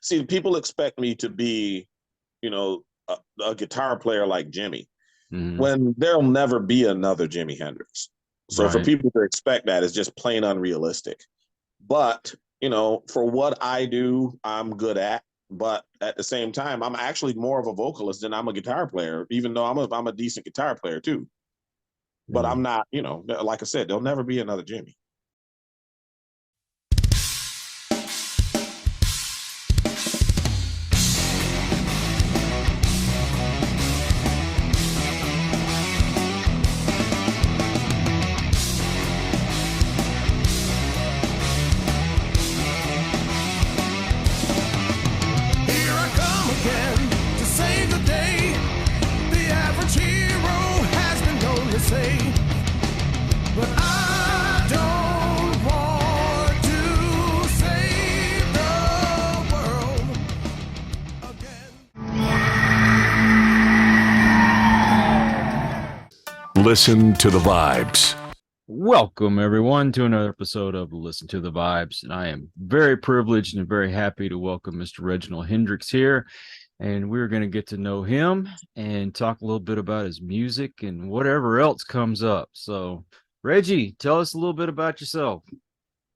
see, people expect me to be, you know, a guitar player like Jimmy, Mhm. when there'll never be another Jimi Hendrix. So for Right. people to expect that is just plain unrealistic. But, for what I do, I'm good at. But at the same time, I'm actually more of a vocalist than I'm a guitar player, even though I'm a decent guitar player too. But I'm Mhm. not, like I said, there'll never be another Jimmy. Here I come again to save the day. The average hero has been known to say, but I don't want to save the world again. Listen to the vibes. Welcome, everyone, to another episode of Listen to the Vibes. And I am very privileged and very happy to welcome Mr. Reginald Hendrix here. And we're going to get to know him and talk a little bit about his music and whatever else comes up. So, Reggie, tell us a little bit about yourself.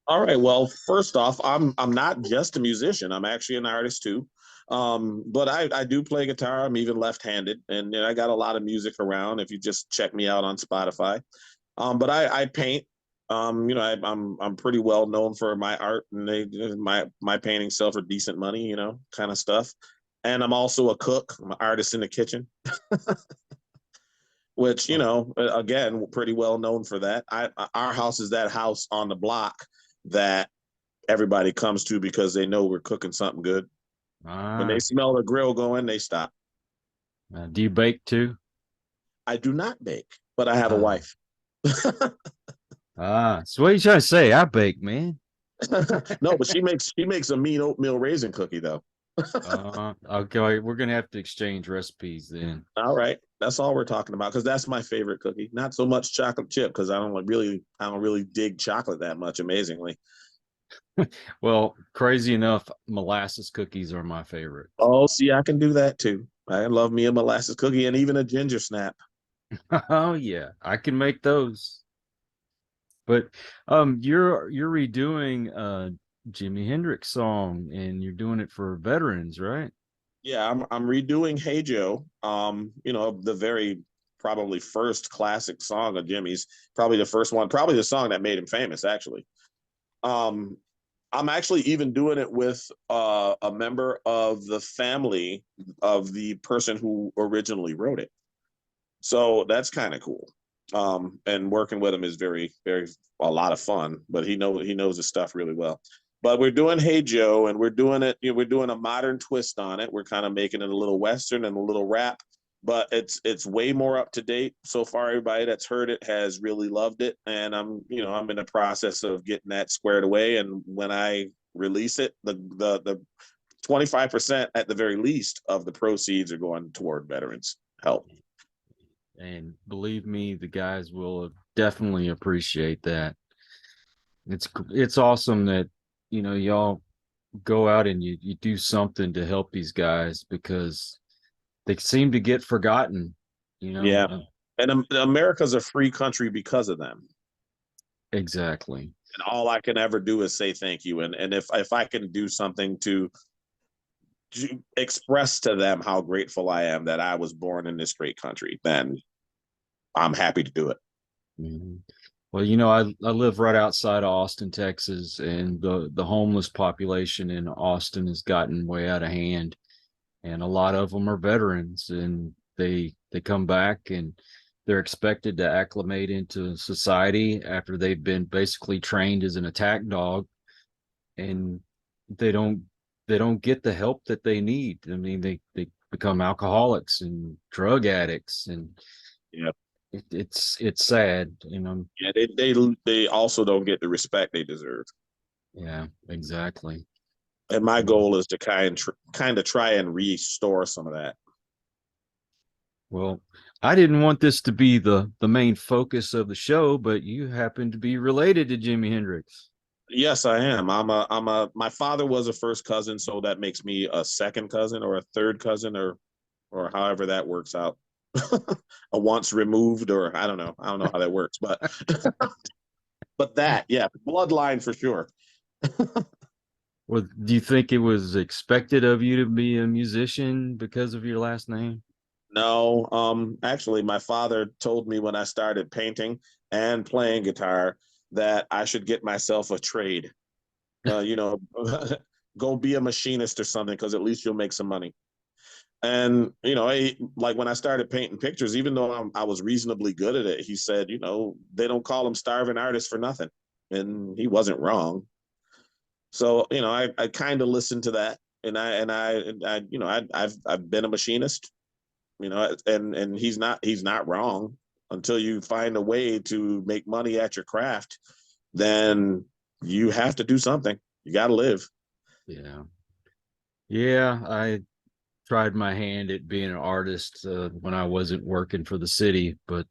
All right. Well, first off, I'm not just a musician. I'm actually an artist too. But I do play guitar. I'm even left-handed, and I got a lot of music around. If you just check me out on Spotify, but I paint. I'm pretty well known for my art, and my paintings sell for decent money. Kind of stuff. And I'm also a cook. I'm an artist in the kitchen, which Oh, again, pretty well known for that. Our house is that house on the block that everybody comes to because they know we're cooking something good. When they ah, smell the grill going, they stop. do you bake too? I do not bake, but I have a Ah, wife. so what are you trying to say? I bake, man. No, but she makes a mean oatmeal raisin cookie though. Okay, we're gonna have to exchange recipes then. All right, that's all we're talking about because that's my favorite cookie. Not so much chocolate chip because I don't really dig chocolate that much. Amazingly. Well, crazy enough, molasses cookies are my favorite. Oh, see, I can do that too. I love me a molasses cookie and even a ginger snap. Oh yeah, I can make those. But you're redoing a Jimi Hendrix song and you're doing it for veterans, right? Yeah, I'm redoing Hey Joe. The very probably first classic song of Jimmy's, probably the first one, probably the song that made him famous, actually. Um, I'm actually even doing it with a member of the family of the person who originally wrote it. So that's kind of cool. And working with him is very, very a lot of fun. But he knows his stuff really well. But we're doing Hey Joe, and we're doing it. We're doing a modern twist on it. We're kind of making it a little western and a little rap, but it's way more up to date so far. Everybody that's heard it has really loved it, and I'm in the process of getting that squared away. And when I release it, the 25% at the very least of the proceeds are going toward veterans help. And believe me, the guys will definitely appreciate that. It's awesome that y'all go out and you do something to help these guys because they seem to get forgotten, you know. Yeah. And America's a free country because of them. Exactly. And all I can ever do is say thank you. And if I can do something to express to them how grateful I am that I was born in this great country, then I'm happy to do it. Mhm. Well, I live right outside of Austin, Texas, and the homeless population in Austin has gotten way out of hand, and a lot of them are veterans, and they come back and they're expected to acclimate into society after they've been basically trained as an attack dog, and they don't they don't get the help that they need. I mean, they become alcoholics and drug addicts, and Yeah. it's sad, Yeah. They also don't get the respect they deserve. Yeah, exactly. And my Well, goal is to kind of try and restore some of that. well, I didn't want this to be the main focus of the show, but you happen to be related to Jimi Hendrix. Yes, I am. My father was a first cousin, so that makes me a second cousin or a third cousin or however that works out. A once removed, or I don't know how that works, but but that, yeah, bloodline for sure. Well, do you think it was expected of you to be a musician because of your last name? No, actually, my father told me when I started painting and playing guitar that I should get myself a trade. You know, go be a machinist or something because at least you'll make some money. And like when I started painting pictures, even though I was reasonably good at it, he said, they don't call them starving artists for nothing, and he wasn't wrong. So I kind of listened to that, I've been a machinist, and he's not wrong. Until you find a way to make money at your craft, then you have to do something. You got to live. Yeah. Yeah, I tried my hand at being an artist when I wasn't working for the city, but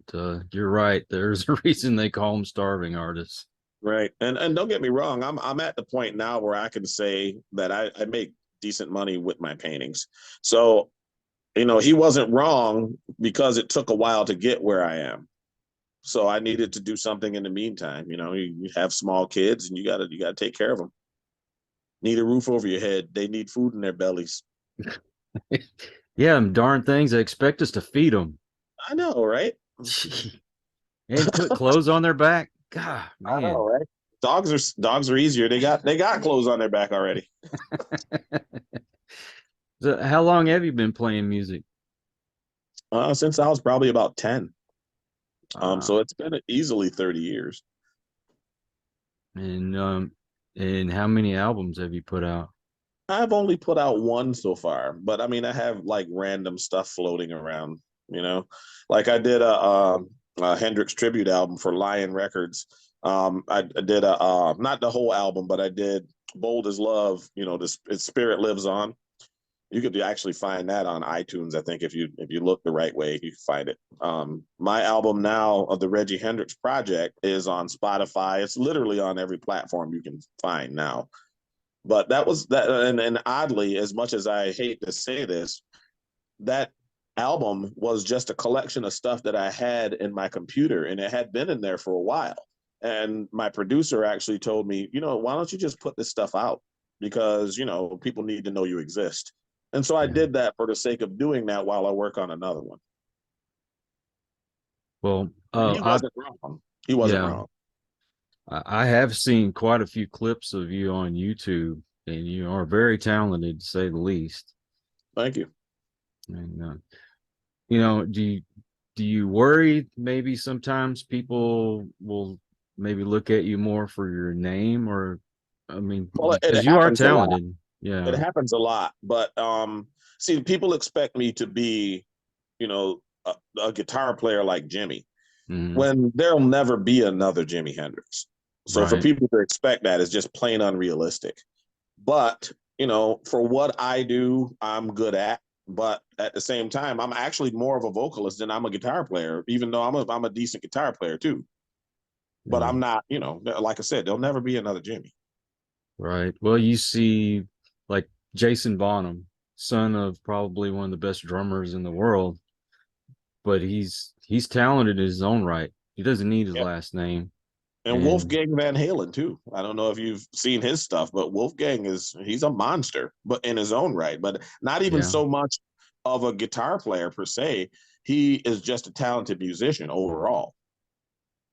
you're right. There's a reason they call them starving artists. Right. And don't get me wrong, I'm at the point now where I can say that I make decent money with my paintings. So, he wasn't wrong because it took a while to get where I am. So I needed to do something in the meantime. You have small kids and you gotta take care of them. Need a roof over your head. They need food in their bellies. Yeah, them darn things, they expect us to feed them. I know, right? And put clothes on their back. God, I man. know, right? Dogs are easier. They got clothes on their back already. So how long have you been playing music? Since I was probably about 10. Uh, So it's been easily 30 years. and and how many albums have you put out? I've only put out one so far, but I mean, I have like random stuff floating around, like I did a Hendrix tribute album for Lion Records. I did not the whole album, but I did Bold as Love, this its spirit lives on. You could actually find that on iTunes. I think if you look the right way, you can find it. My album now of the Regi Hendrix project is on Spotify. It's literally on every platform you can find now. But that was that, and oddly, as much as I hate to say this, that album was just a collection of stuff that I had in my computer, and it had been in there for a while. And my producer actually told me, why don't you just put this stuff out? Because, people need to know you exist. And so I Yeah. did that for the sake of doing that while I work on another one. Well, He wasn't wrong. He wasn't yeah, wrong. I have seen quite a few clips of you on YouTube, and you are very talented to say the least. Thank you. And do you worry maybe sometimes people will maybe look at you more for your name, or I mean, Well, because it you are happens a lot. talented. It Yeah. happens a lot. But see, people expect me to be, a guitar player like Jimmy, Mhm. when there'll never be another Jimi Hendrix. So for Right. people to expect that is just plain unrealistic. But, for what I do, I'm good at. But at the same time, I'm actually more of a vocalist than I'm a guitar player, even though I'm a decent guitar player too. But Yeah. I'm not, like I said, there'll never be another Jimmy. Right. Well, you see, like Jason Bonham, son of probably one of the best drummers in the world, but he's talented in his own right. He doesn't need his Yep. last name. And And Wolfgang Van Halen too. I don't know if you've seen his stuff, but Wolfgang he's a monster, but in his own right. But not even yeah, so much of a guitar player per se. He is just a talented musician overall.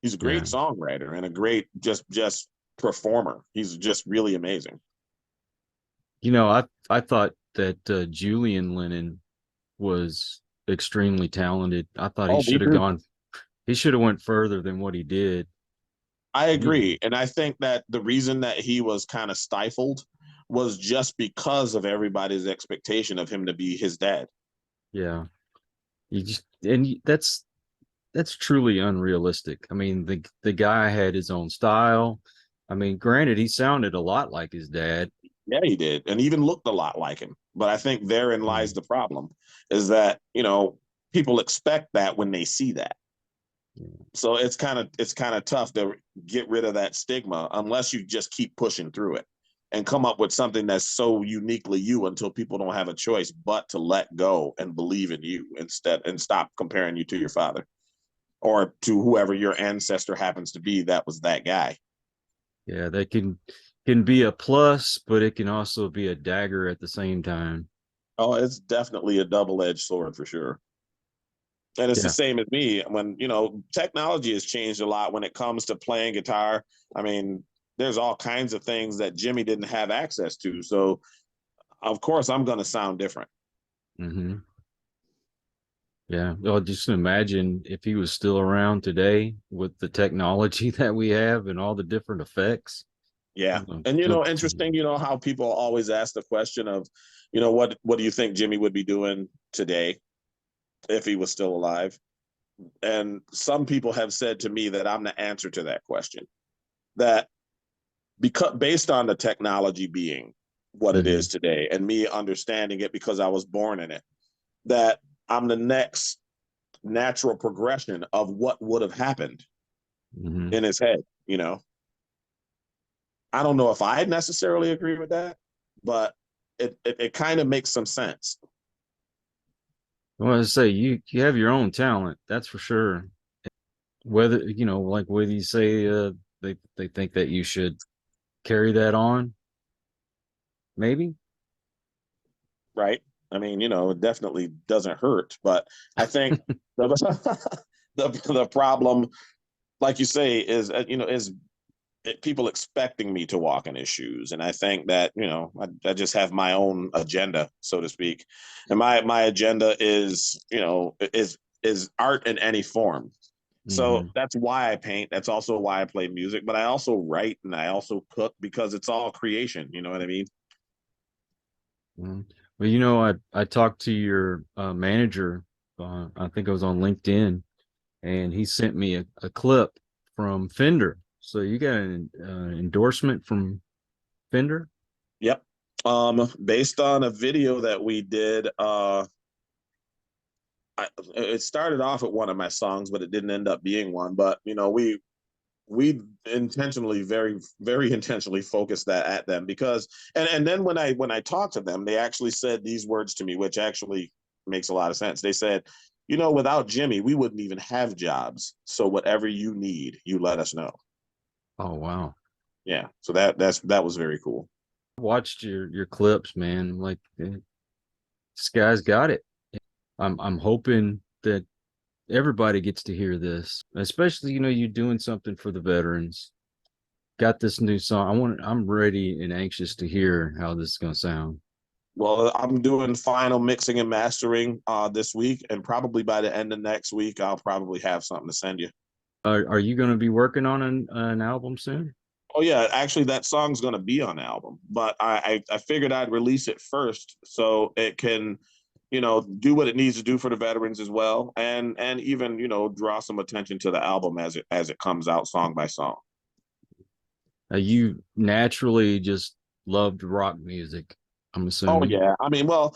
He's a great yeah. songwriter and a great just performer. He's just really amazing. I thought that Julian Lennon was extremely talented. I thought Oh, me too. he should have went further than what he did. I He, agree. And I think that the reason that he was kind of stifled was just because of everybody's expectation of him to be his dad. yeah. That's truly unrealistic. I mean, the guy had his own style. I mean, granted, he sounded a lot like his dad. Yeah, he did, and even looked a lot like him. But I think therein lies Mm, the problem: is that people expect that when they see that. So it's kind of tough to get rid of that stigma unless you just keep pushing through it and come up with something that's so uniquely you until people don't have a choice but to let go and believe in you instead and stop comparing you to your father or to whoever your ancestor happens to be that was that guy. Yeah, that can be a plus, but it can also be a dagger at the same time. Oh, it's definitely a double-edged sword for sure. And it's the Yeah. same as me when, technology has changed a lot when it comes to playing guitar. I mean, there's all kinds of things that Jimmy didn't have access to. So, of course, I'm going to sound different. Mm-hmm. Yeah. Well, just imagine if he was still around today with the technology that we have and all the different effects. Yeah. And, interesting, how people always ask the question of, what do you think Jimmy would be doing today if he was still alive? And some people have said to me that I'm the answer to that question, that because based on the technology being what it is today and me understanding it because I was born in it, that I'm the next natural progression of what would have happened in his head. I don't know if I necessarily agree with that, but it kind of makes some sense. I want to say you have your own talent, that's for sure. Whether whether you say they think that you should carry that on, maybe. Right. I mean, it definitely doesn't hurt, but I think the problem, like you say, is people expecting me to walk in his shoes. And I think that, I just have my own agenda, so to speak. And my agenda is, is art in any form. So that's why I paint. That's also why I play music, but I also write and I also cook because it's all creation. You know what I mean? Well, I talked to your manager. I think I was on LinkedIn, and he sent me a clip from Fender. So you got an endorsement from Fender? Yep. Based on a video that we did, it started off at one of my songs, but it didn't end up being one. But we intentionally, very very intentionally focused that at them because, and then when I talked to them, they actually said these words to me, which actually makes a lot of sense. They said, without Jimmy, we wouldn't even have jobs. So whatever you need, you let us know. Oh wow. Yeah. So that was very cool. I watched your clips, man. Like this guy's got it. I'm hoping that everybody gets to hear this, especially you doing something for the veterans. Got this new song. I'm ready and anxious to hear how this is gonna sound. Well, I'm doing final mixing and mastering this week, and probably by the end of next week, I'll probably have something to send you. Are you going to be working on an album soon? Oh yeah, actually, that song's going to be on the album, but I figured I'd release it first so it can, do what it needs to do for the veterans as well, and even draw some attention to the album as it comes out song by song. You naturally just loved rock music, I'm assuming. Oh yeah, I mean, well,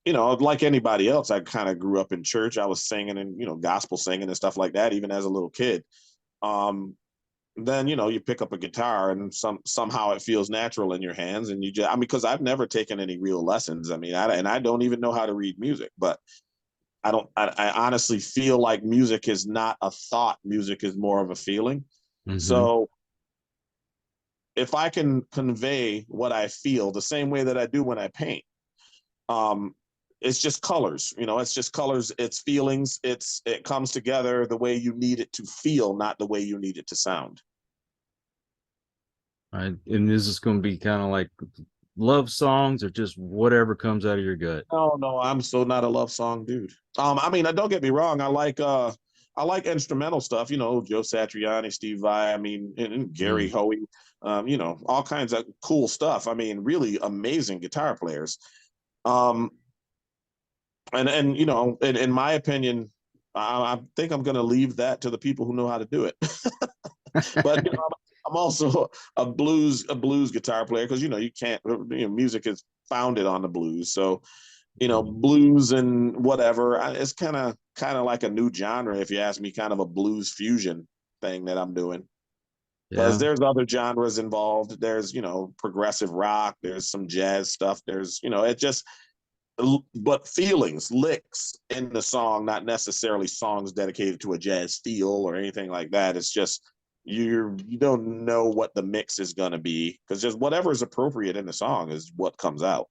like anybody else, I kind of grew up in church. I was singing and gospel singing and stuff like that, even as a little kid. Then you pick up a guitar and somehow it feels natural in your hands, and because I've never taken any real lessons. I mean, I don't even know how to read music, but I honestly feel like music is not a thought. Music is more of a feeling. So if I can convey what I feel the same way that I do when I paint, it's just colors, it's just colors, it's feelings, it comes together the way you need it to feel, not the way you need it to sound. Right. And this is going to be kind of like love songs or just whatever comes out of your gut? No, I'm so not a love song dude. I mean, don't get me wrong, I like instrumental stuff, Joe Satriani, Steve Vai, I mean, and Gary Howe, all kinds of cool stuff. I mean, really amazing guitar players. And in my opinion, I think I'm going to leave that to the people who know how to do it. But I'm also a blues guitar player because you can't, music is founded on the blues. So blues and whatever. It's kind of like a new genre, if you ask me, kind of a blues fusion thing that I'm doing. Because Yeah. there's other genres involved. There's, progressive rock. There's some jazz stuff. There's, it just, but feelings, licks in the song, not necessarily songs dedicated to a jazz feel or anything like that. It's just, you don't know what the mix is going to be, because just whatever is appropriate in the song is what comes out.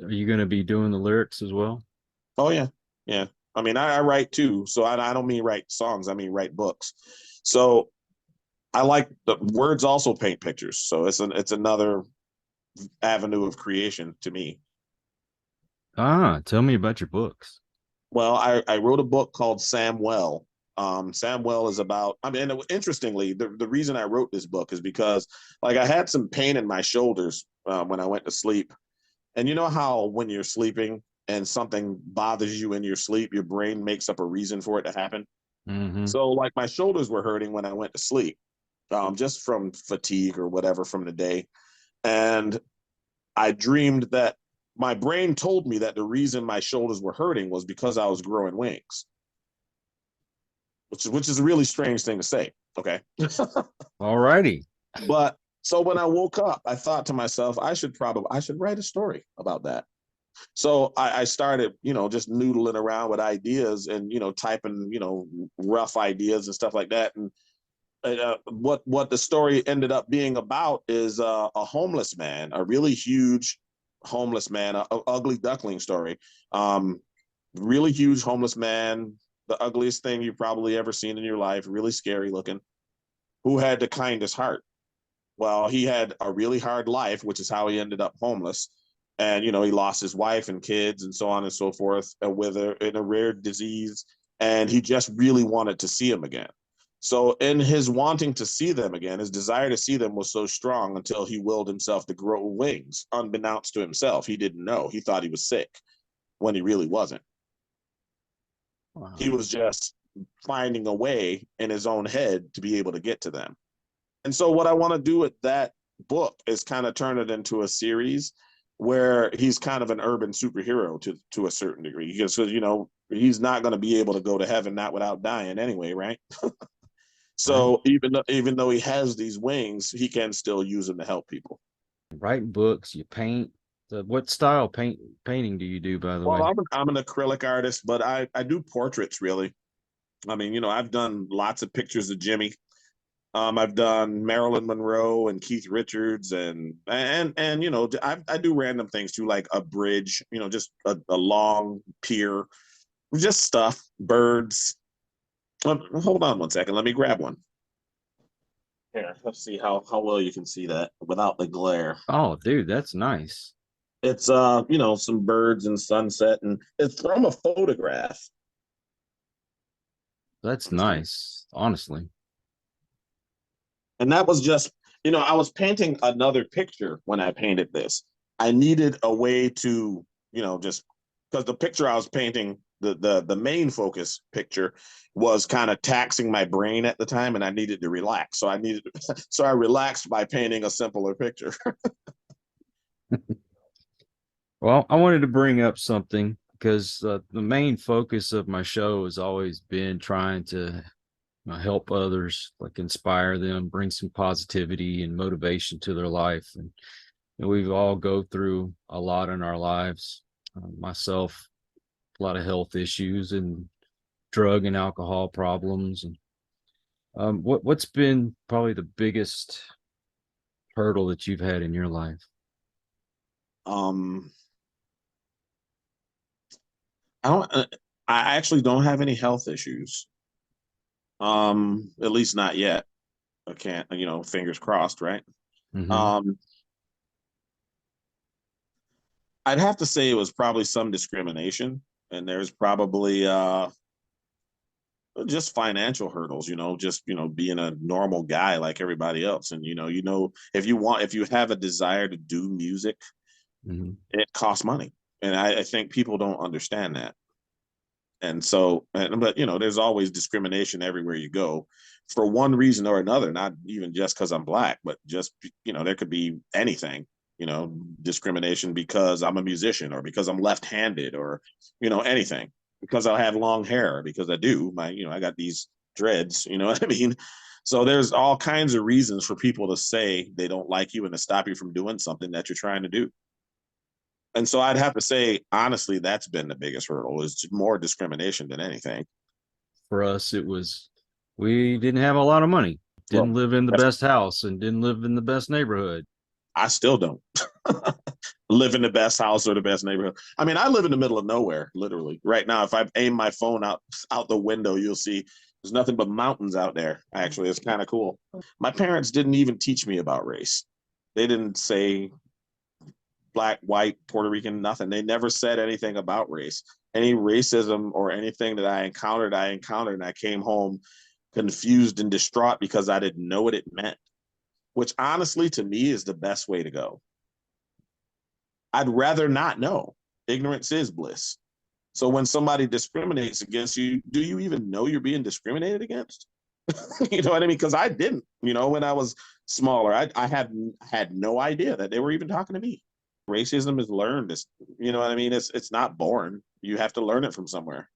Are you going to be doing the lyrics as well? Oh yeah, yeah. I mean, I write too, so I don't mean write songs. I mean write books. So I like the words also paint pictures. So it's another avenue of creation to me. Tell me about your books. Well, I wrote a book called Samwell. Samwell is about, I mean, interestingly, the reason I wrote this book is because, like, I had some pain in my shoulders when I went to sleep. And you know how when you're sleeping and something bothers you in your sleep, your brain makes up a reason for it to happen. Mm-hmm. So, like, my shoulders were hurting when I went to sleep, just from fatigue or whatever from the day. And I dreamed that my brain told me that the reason my shoulders were hurting was because I was growing wings, which is a really strange thing to say. Okay. All righty. But so when I woke up, I thought to myself, I should write a story about that. So I started, just noodling around with ideas and, typing, rough ideas and stuff like that. And what the story ended up being about is a homeless man, a really huge homeless man, a ugly duckling story. Really huge homeless man, the ugliest thing you've probably ever seen in your life, really scary looking, who had the kindest heart. Well, he had a really hard life, which is how he ended up homeless. And, he lost his wife and kids and so on and so forth in a rare disease. And he just really wanted to see him again. So in his wanting to see them again, his desire to see them was so strong until he willed himself to grow wings, unbeknownst to himself. He didn't know. He thought he was sick when he really wasn't. Wow. He was just finding a way in his own head to be able to get to them. And so what I want to do with that book is kind of turn it into a series where he's kind of an urban superhero to a certain degree, because he's not going to be able to go to heaven, not without dying anyway, right? So right. even though he has these wings, he can still use them to help people. Write books, you paint. What style painting do you do, by the way? Well, I'm an acrylic artist, but I do portraits, really. I mean, I've done lots of pictures of Jimmy. I've done Marilyn Monroe and Keith Richards and I do random things too, like a bridge, just a long pier, just stuff, birds. Hold on one second. Let me grab one. Here, let's see how well you can see that without the glare. Oh, dude, that's nice. It's some birds and sunset, and it's from a photograph. That's nice, honestly. And that was just, I was painting another picture when I painted this. I needed a way to, just because the picture I was painting, the main focus picture was kind of taxing my brain at the time, and I needed to relax. So I relaxed by painting a simpler picture. Well, I wanted to bring up something because the main focus of my show has always been trying to help others, like inspire them, bring some positivity and motivation to their life. And we've all go through a lot in our lives. Myself, a lot of health issues and drug and alcohol problems. And what's been probably the biggest hurdle that you've had in your life? I actually don't have any health issues. At least not yet. I can't, fingers crossed, right? Mm-hmm. I'd have to say it was probably some discrimination, and there's probably just financial hurdles, just being a normal guy like everybody else. And if you have a desire to do music, mm-hmm. It costs money. And I think people don't understand that. And so, but there's always discrimination everywhere you go for one reason or another, not even just because I'm black, but just, there could be anything, discrimination because I'm a musician or because I'm left-handed or, anything, because I have long hair, because I do I got these dreads, you know what I mean? So there's all kinds of reasons for people to say they don't like you and to stop you from doing something that you're trying to do. And so I'd have to say, honestly, that's been the biggest hurdle, is more discrimination than anything. For us, we didn't have a lot of money, didn't live in the best house, and didn't live in the best neighborhood. I still don't live in the best house or the best neighborhood. I mean, I live in the middle of nowhere, literally. Right now, if I aim my phone out the window, you'll see there's nothing but mountains out there. Actually, it's kind of cool. My parents didn't even teach me about race. They didn't say black, white, Puerto Rican, nothing. They never said anything about race. Any racism or anything that I encountered, and I came home confused and distraught because I didn't know what it meant, which honestly to me is the best way to go. I'd rather not know. Ignorance is bliss. So when somebody discriminates against you, do you even know you're being discriminated against? You know what I mean? Because I didn't, when I was smaller, I had no idea that they were even talking to me. Racism is learned. You know what I mean? It's not born. You have to learn it from somewhere.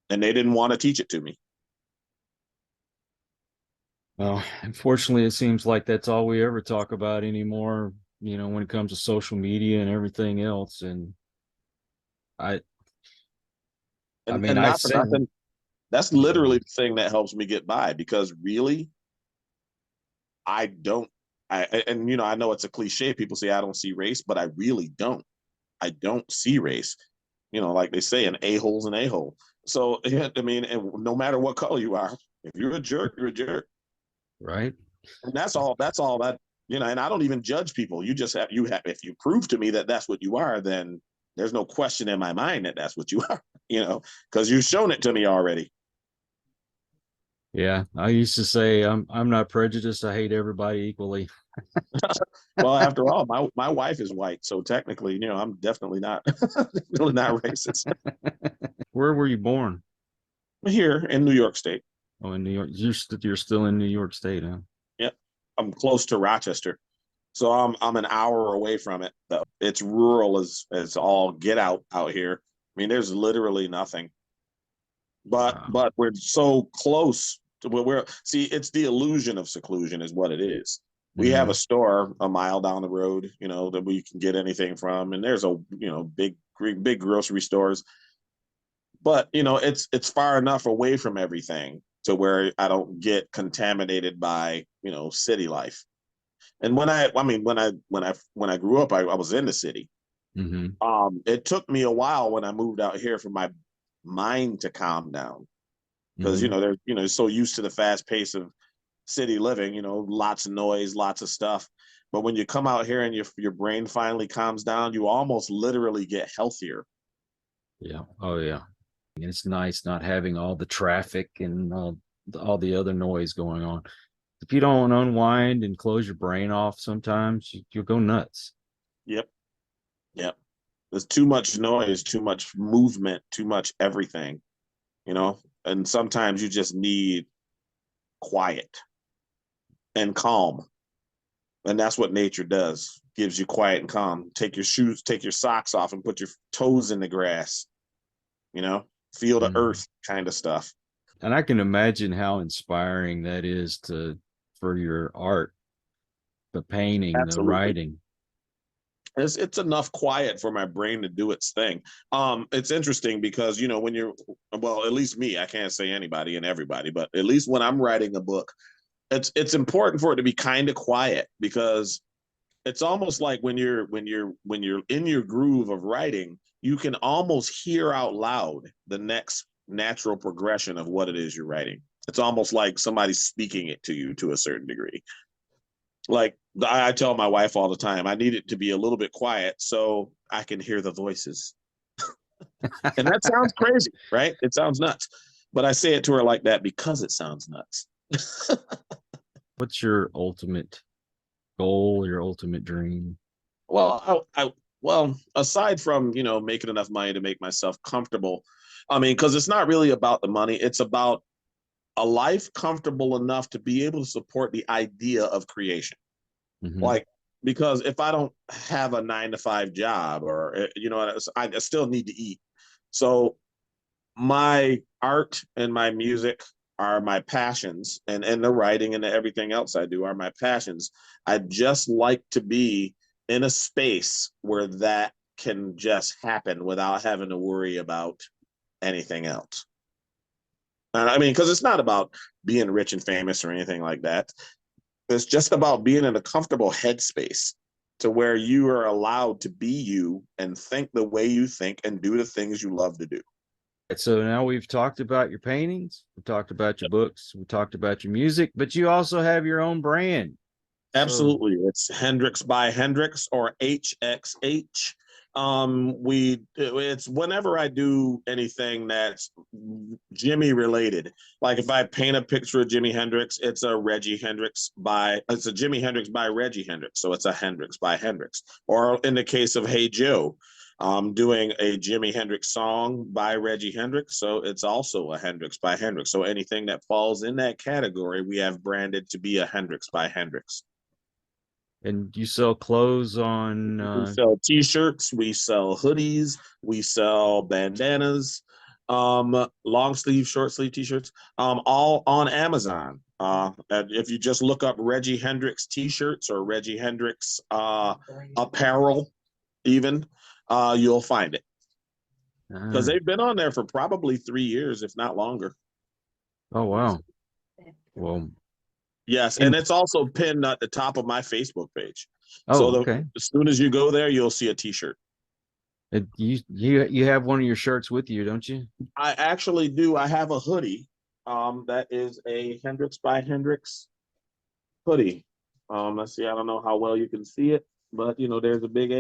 And they didn't want to teach it to me. Well, unfortunately, it seems like that's all we ever talk about anymore, when it comes to social media and everything else. And that's literally the thing that helps me get by, because really, I know it's a cliche. People say I don't see race, but I really don't. I don't see race. Like they say, an a-hole's an a-hole. So, I mean, and no matter what color you are, if you're a jerk, you're a jerk. Right. And that's all that, and I don't even judge people. If you prove to me that that's what you are, then there's no question in my mind that that's what you are, because you've shown it to me already. Yeah. I used to say, I'm not prejudiced. I hate everybody equally. Well, after all, my wife is white. So technically, I'm definitely not, really not racist. Where were you born? Here in New York State. Oh, in New York. You're still in New York State, huh? Yep. I'm close to Rochester. So I'm an hour away from it. It's rural as all get out here. I mean, there's literally nothing. But we're so close to where it's the illusion of seclusion is what it is. We have a store a mile down the road, that we can get anything from, and there's big grocery stores. But it's far enough away from everything to where I don't get contaminated by city life. And when I grew up, I was in the city. Mm-hmm. It took me a while when I moved out here for my mind to calm down, because they're so used to the fast pace of city living, lots of noise, lots of stuff. But when you come out here and your brain finally calms down, you almost literally get healthier. Yeah. Oh yeah. It's nice not having all the traffic and all the other noise going on. If you don't unwind and close your brain off, sometimes you'll go nuts. Yep. There's too much noise, too much movement, too much everything, and sometimes you just need quiet and calm. And that's what nature does. Gives you quiet and calm. Take your socks off and put your toes in the grass, feel the earth kind of stuff. And I can imagine how inspiring that is for your art, the painting, Absolutely. The writing. It's enough quiet for my brain to do its thing. It's interesting because, when at least me, I can't say anybody and everybody, but at least when I'm writing a book, it's important for it to be kind of quiet, because it's almost like when you're in your groove of writing, you can almost hear out loud the next natural progression of what it is you're writing. It's almost like somebody's speaking it to you to a certain degree. Like I tell my wife all the time, I need it to be a little bit quiet so I can hear the voices. And that sounds crazy, right? It sounds nuts. But I say it to her like that because it sounds nuts. What's your ultimate goal, your ultimate dream? Well, aside from, making enough money to make myself comfortable, I mean, because it's not really about the money. It's about a life comfortable enough to be able to support the idea of creation. Mm-hmm. Like, because if I don't have a 9 to 5 job, or I still need to eat. So my art and my music are my passions, and the writing and everything else I do are my passions. I just like to be in a space where that can just happen without having to worry about anything else. And I mean, because it's not about being rich and famous or anything like that. It's just about being in a comfortable headspace to where you are allowed to be you and think the way you think and do the things you love to do. So now we've talked about your paintings, we talked about your books, we talked about your music, but you also have your own brand. Absolutely. It's Hendrix by Hendrix, or HXH. It's whenever I do anything that's Jimmy related. Like if I paint a picture of Jimi Hendrix, it's a Jimi Hendrix by Regi Hendrix. So it's a Hendrix by Hendrix. Or in the case of Hey Joe, doing a Jimi Hendrix song by Regi Hendrix. So it's also a Hendrix by Hendrix. So anything that falls in that category, we have branded to be a Hendrix by Hendrix. And you sell clothes on we sell t-shirts, we sell hoodies, we sell bandanas, long sleeve, short sleeve t-shirts, all on Amazon. If you just look up Regi Hendrix t-shirts or Regi Hendrix apparel, even, you'll find it. Because they've been on there for probably 3 years, if not longer. Oh, wow. Well, yes, and it's also pinned at the top of my Facebook page. Oh, okay. As soon as you go there, you'll see a t-shirt. You have one of your shirts with you, don't you? I actually do. I have a hoodie. That is a Hendrix by Hendrix hoodie. Let's see. I don't know how well you can see it, but there's a big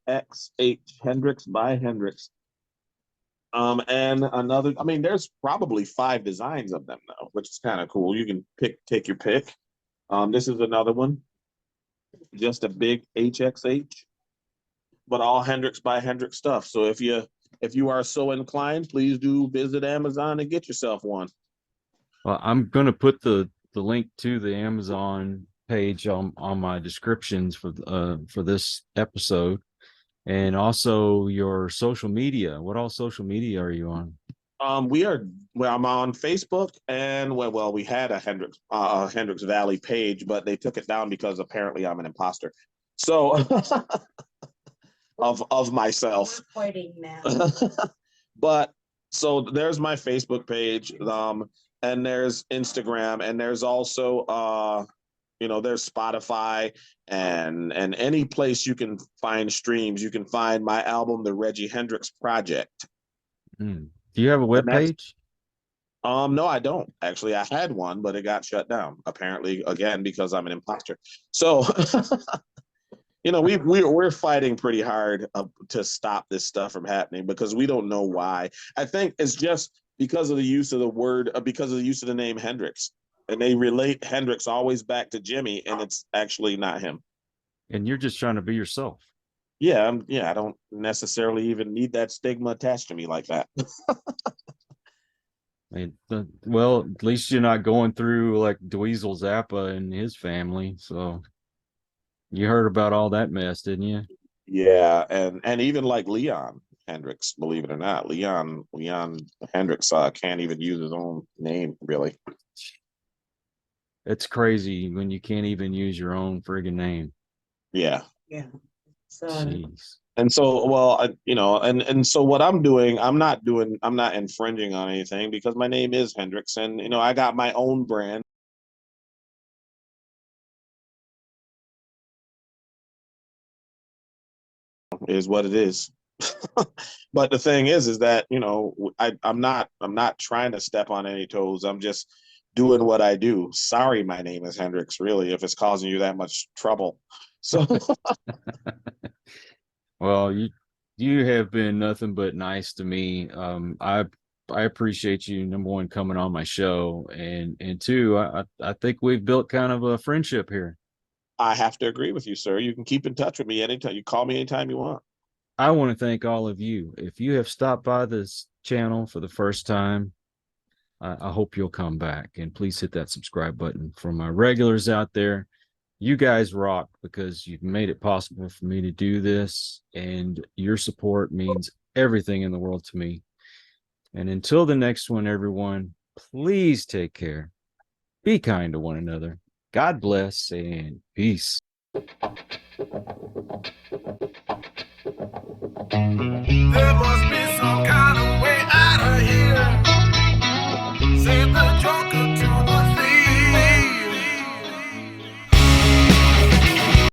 HXH, Hendrix by Hendrix. And another. I mean, there's probably 5 designs of them though, which is kind of cool. You can take your pick. This is another one. Just a big HXH, but all Hendrix by Hendrix stuff. So if you are so inclined, please do visit Amazon and get yourself one. Well, I'm going to put the link to the Amazon page on my descriptions for this episode, and also your social media. What all social media are you on? I'm on Facebook, and we had a Hendrix Valley page, but they took it down because apparently I'm an imposter. So of myself. We're fighting now. But so there's my Facebook page, and there's Instagram, and there's also there's Spotify and any place you can find streams. You can find my album, The Regi Hendrix Project. Do you have a web page? No, I don't. Actually, I had one, but it got shut down. Apparently, again, because I'm an imposter. So, we're fighting pretty hard to stop this stuff from happening because we don't know why. I think it's just because of the use of the word, because of the use of the name Hendrix, and they relate Hendrix always back to Jimmy, and it's actually not him. And you're just trying to be yourself. Yeah, I don't necessarily even need that stigma attached to me like that. Well, at least you're not going through like Dweezil Zappa and his family. So you heard about all that mess, didn't you? Yeah, and even like Leon Hendrix, believe it or not, Leon Hendrix can't even use his own name, really. It's crazy when you can't even use your own friggin' name. Yeah. Yeah. So Jeez. And so, and so what I'm doing, I'm not infringing on anything because my name is Hendrix, and I got my own brand. Is what it is. But the thing is that I'm not trying to step on any toes. I'm just doing what I do. Sorry, my name is Hendrix, really, if it's causing you that much trouble. So well, you have been nothing but nice to me. I appreciate you, number one, coming on my show, and two, I think we've built kind of a friendship here. I have to agree with you, sir. You can keep in touch with me anytime. You call me anytime you want. I want to thank all of you. If you have stopped by this channel for the first time, I hope you'll come back, and please hit that subscribe button. For my regulars out there, You guys rock because you've made it possible for me to do this, and your support means everything in the world to me. And until the next one, everyone, please take care. Be kind to one another. God bless and peace. The